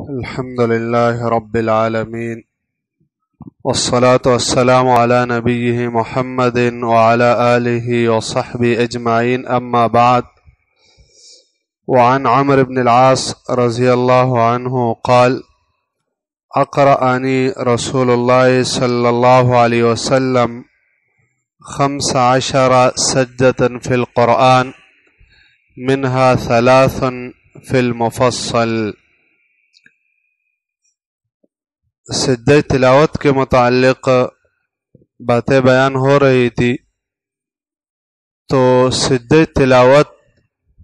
الحمد لله رب العالمين والصلاة والسلام على نبيه محمد وعلى آله وصحبه أجمعين أما بعد. وعن عمرو بن العاص رضي الله عنه قال: أقرأني رسول الله صلى الله عليه وسلم 15 سجدة في القرآن منها 3 في المفصل. سجدہ تلاوت کے متعلق باتیں بیان ہو رہی تھی، تو سجدہ تلاوت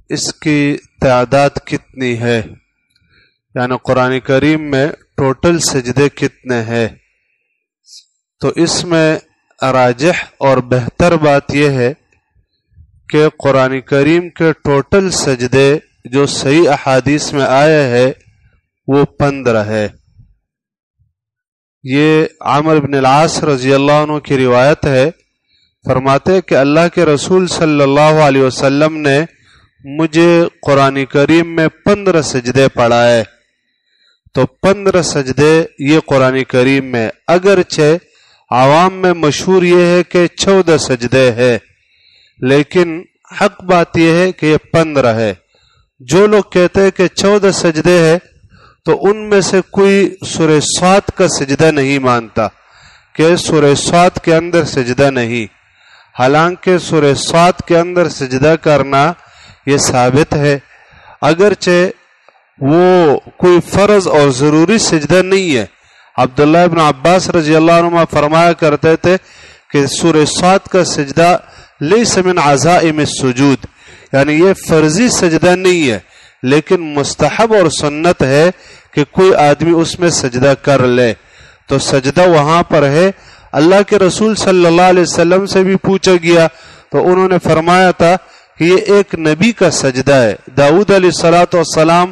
اس کی تعداد کتنی ہے، یعنی قرآن کریم میں ٹوٹل سجدے کتنے ہیں؟ تو اس میں راجح اور بہتر بات یہ ہے کہ قرآن کریم کے ٹوٹل سجدے جو صحیح احادیث میں آئے ہیں وہ 15 ہے۔ یہ عمرو بن العاص رضی اللہ عنہ کی روایت ہے، فرماتے کہ اللہ کے رسول صلی اللہ علیہ وسلم نے مجھے قرآن کریم میں 15 سجدے پڑھائے۔ تو 15 سجدے یہ قرآن کریم میں، اگرچہ عوام میں مشہور یہ ہے کہ 14 سجدے ہے، لیکن حق بات یہ ہے کہ یہ 15 ہے۔ جو لوگ کہتے ہیں کہ 14 سجدے ہے تو ان میں سے کوئی سورہ صاد کا سجدہ نہیں مانتا کہ سورہ صاد کے اندر سجدہ نہیں، حالانکہ سورہ صاد کے اندر سجدہ کرنا یہ ثابت ہے، اگرچہ وہ کوئی فرض اور ضروری سجدہ نہیں ہے۔ عبداللہ ابن عباس رضی اللہ عنہ فرمایا کرتے تھے کہ سورہ صاد کا سجدہ لیس من عزائم السجود، یعنی یہ فرضی سجدہ نہیں ہے، لیکن مستحب اور سنت ہے کہ کوئی آدمی اس میں سجدہ کر لے۔ تو سجدہ وہاں پر ہے۔ اللہ کے رسول صلی اللہ علیہ وسلم سے بھی پوچھا گیا تو انہوں نے فرمایا تھا کہ یہ ایک نبی کا سجدہ ہے۔ داؤد علیہ السلام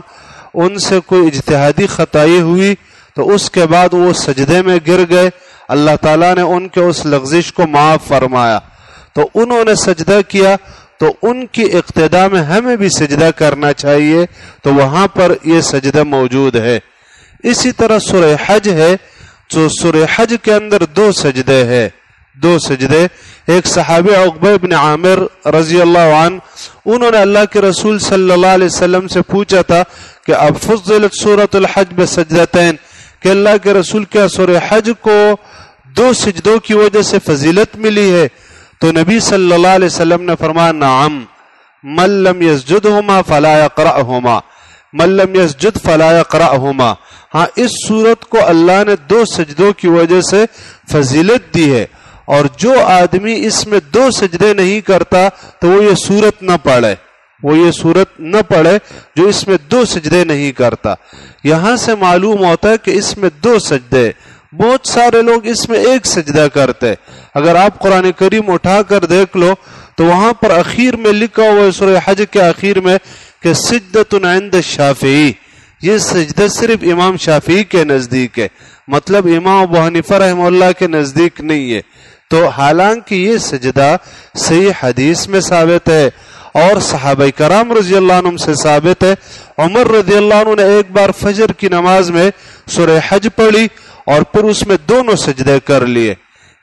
ان سے کوئی اجتہادی خطائی ہوئی تو اس کے بعد وہ سجدے میں گر گئے، اللہ تعالیٰ نے ان کے اس لغزش کو معاف فرمایا، تو انہوں نے سجدہ کیا، تو ان کی اقتداء میں ہمیں بھی سجدہ کرنا چاہیے، تو وہاں پر یہ سجدہ موجود ہے۔ اسی طرح سورہ حج ہے، تو سورہ حج کے اندر 2 سجدے ہیں، 2 سجدے۔ ایک صحابی عقبہ بن عامر رضی اللہ عنہ، انہوں نے اللہ کے رسول صلی اللہ علیہ وسلم سے پوچھا تھا کہ اب فضلت سورۃ الحج بسجدتین، کہ اللہ کے رسول کیا سورہ حج کو 2 سجدوں کی وجہ سے فضیلت ملی ہے؟ تو نبی صلی اللہ علیہ وسلم نے فرمایا نعم، من لم یسجدہما فلا یقرأہما، من لم یسجد فلا یقرأہما۔ ہاں، اس سورت کو اللہ نے 2 سجدوں کی وجہ سے فضیلت دی ہے، اور جو آدمی اس میں 2 سجدے نہیں کرتا تو وہ یہ سورت نہ پڑھے، وہ یہ سورت نہ پڑھے جو اس میں 2 سجدے نہیں کرتا۔ یہاں سے معلوم ہوتا ہے کہ اس میں 2 سجدے، بہت سارے لوگ اس میں 1 سجدہ کرتے۔ اگر آپ قرآن کریم اٹھا کر دیکھ لو تو وہاں پر اخیر میں لکھا ہوا ہے سورہ حج کے اخیر میں کہ سجدۃ عند الشافعی، یہ سجدہ صرف امام شافعی کے نزدیک ہے، مطلب امام ابو حنیفہ رحمہ اللہ کے نزدیک نہیں ہے۔ تو حالانکہ یہ سجدہ صحیح حدیث میں ثابت ہے اور صحابہ کرام رضی اللہ عنہ سے ثابت ہے۔ عمر رضی اللہ عنہ نے ایک بار فجر کی نماز میں سورہ حج پڑھی اور پھر اس میں 2 سجدے کر لیے۔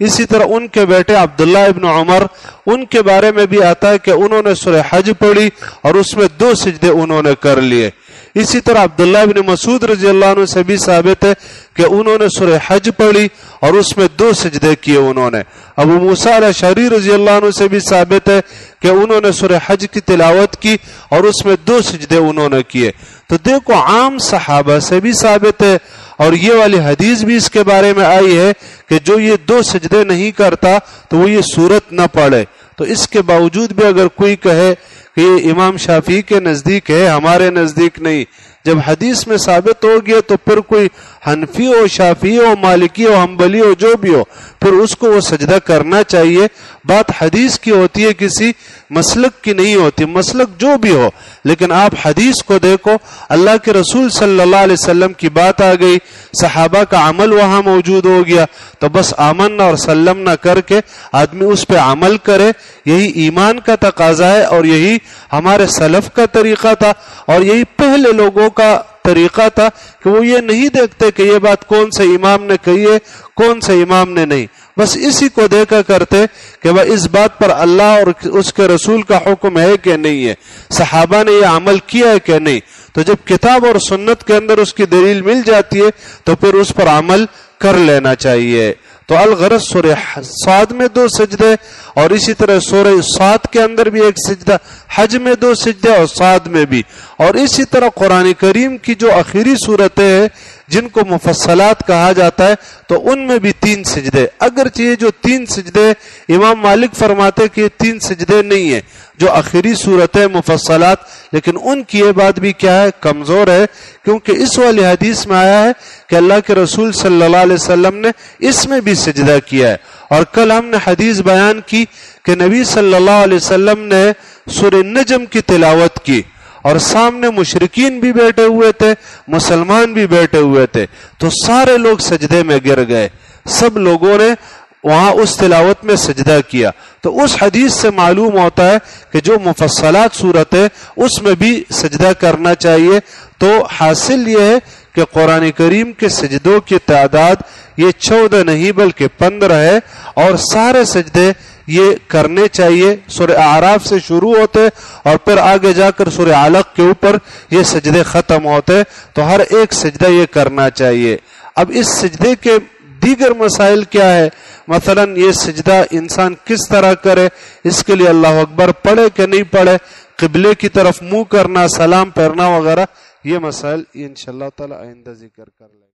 اسی طرح ان کے بیٹے عبداللہ ابن عمر، ان کے بارے میں بھی آتا ہے کہ انہوں نے سورہ حج پڑھی اور اس میں 2 سجدے انہوں نے کر لیے۔ اسی طرح عبداللہ ابن مسعود رضی اللہ عنہ سے بھی ثابت ہے کہ انہوں نے سورہ حج پڑھی اور اس میں 2 سجدے کیے انہوں نے۔ ابو موسیٰ الاشعری رضی اللہ عنہ سے بھی ثابت ہے کہ انہوں نے سورہ حج کی تلاوت کی اور اس میں 2 سجدے انہوں نے کیے۔ تو دیکھو، عام صحابہ سے بھی ثابت ہے، اور یہ والی حدیث بھی اس کے بارے میں آئی ہے کہ جو یہ 2 سجدے نہیں کرتا تو وہ یہ سورت نہ پڑھے۔ تو اس کے باوجود بھی اگر کوئی کہے کہ یہ امام شافعی کے نزدیک ہے، ہمارے نزدیک نہیں، جب حدیث میں ثابت ہو گیا تو پھر کوئی حنفی ہو، شافعی ہو، مالکی ہو، حنبلی ہو، جو بھی ہو، پھر اس کو وہ سجدہ کرنا چاہیے۔ بات حدیث کی ہوتی ہے، کسی مسلک کی نہیں ہوتی، مسلک جو بھی ہو، لیکن آپ حدیث کو دیکھو، اللہ کے رسول صلی اللہ علیہ وسلم کی بات آ گئی، صحابہ کا عمل وہاں موجود ہو گیا، تو بس آمنا اور سلمنا کر کے آدمی اس پہ عمل کرے۔ یہی ایمان کا تقاضا ہے اور یہی ہمارے سلف کا طریقہ تھا اور یہی پہلے لوگوں کا طریقہ تھا کہ وہ یہ نہیں دیکھتے کہ یہ بات کون سے امام نے کہی ہے کون سے امام نے نہیں، بس اسی کو دیکھا کرتے کہ وہ اس بات پر اللہ اور اس کے رسول کا حکم ہے کہ نہیں ہے، صحابہ نے یہ عمل کیا ہے کہ نہیں۔ تو جب کتاب اور سنت کے اندر اس کی دلیل مل جاتی ہے تو پھر اس پر عمل کر لینا چاہیے۔ تو الغرض سورہ صاد میں 2 سجدے اور اسی طرح سورہ صاد کے اندر بھی ایک سجدہ، حج میں 2 سجدے اور صاد میں بھی، اور اسی طرح قرآن کریم کی جو آخری صورتیں ہیں جن کو مفصلات کہا جاتا ہے تو ان میں بھی 3 سجدے، اگرچہ یہ جو 3 سجدے امام مالک فرماتے کہ یہ 3 سجدے نہیں ہیں جو آخری صورتیں مفصلات، لیکن ان کی یہ بات بھی کیا ہے کمزور ہے، کیونکہ اس والی حدیث میں آیا ہے کہ اللہ کے رسول صلی اللہ علیہ وسلم نے اس میں بھی سجدہ کیا ہے۔ اور کل ہم نے حدیث بیان کی کہ نبی صلی اللہ علیہ وسلم نے سورہ نجم کی تلاوت کی اور سامنے مشرکین بھی بیٹھے ہوئے تھے، مسلمان بھی بیٹھے ہوئے تھے، تو سارے لوگ سجدے میں گر گئے، سب لوگوں نے وہاں اس تلاوت میں سجدہ کیا۔ تو اس حدیث سے معلوم ہوتا ہے کہ جو مفصلات صورت ہے اس میں بھی سجدہ کرنا چاہیے۔ تو حاصل یہ ہے کہ قرآن کریم کے سجدوں کی تعداد یہ 14 نہیں بلکہ 15 ہے، اور سارے سجدے یہ کرنے چاہیے۔ سورہ اعراف سے شروع ہوتے اور پھر آگے جا کر سورہ علق کے اوپر یہ سجدے ختم ہوتے، تو ہر ایک سجدہ یہ کرنا چاہیے۔ اب اس سجدے کے دیگر مسائل کیا ہے، مثلا یہ سجدہ انسان کس طرح کرے، اس کے لیے اللہ اکبر پڑھے کہ نہیں پڑھے، قبلے کی طرف منہ کرنا، سلام پھیرنا وغیرہ، یہ مسائل انشاءاللہ تعالی آئندہ ذکر کر لیں۔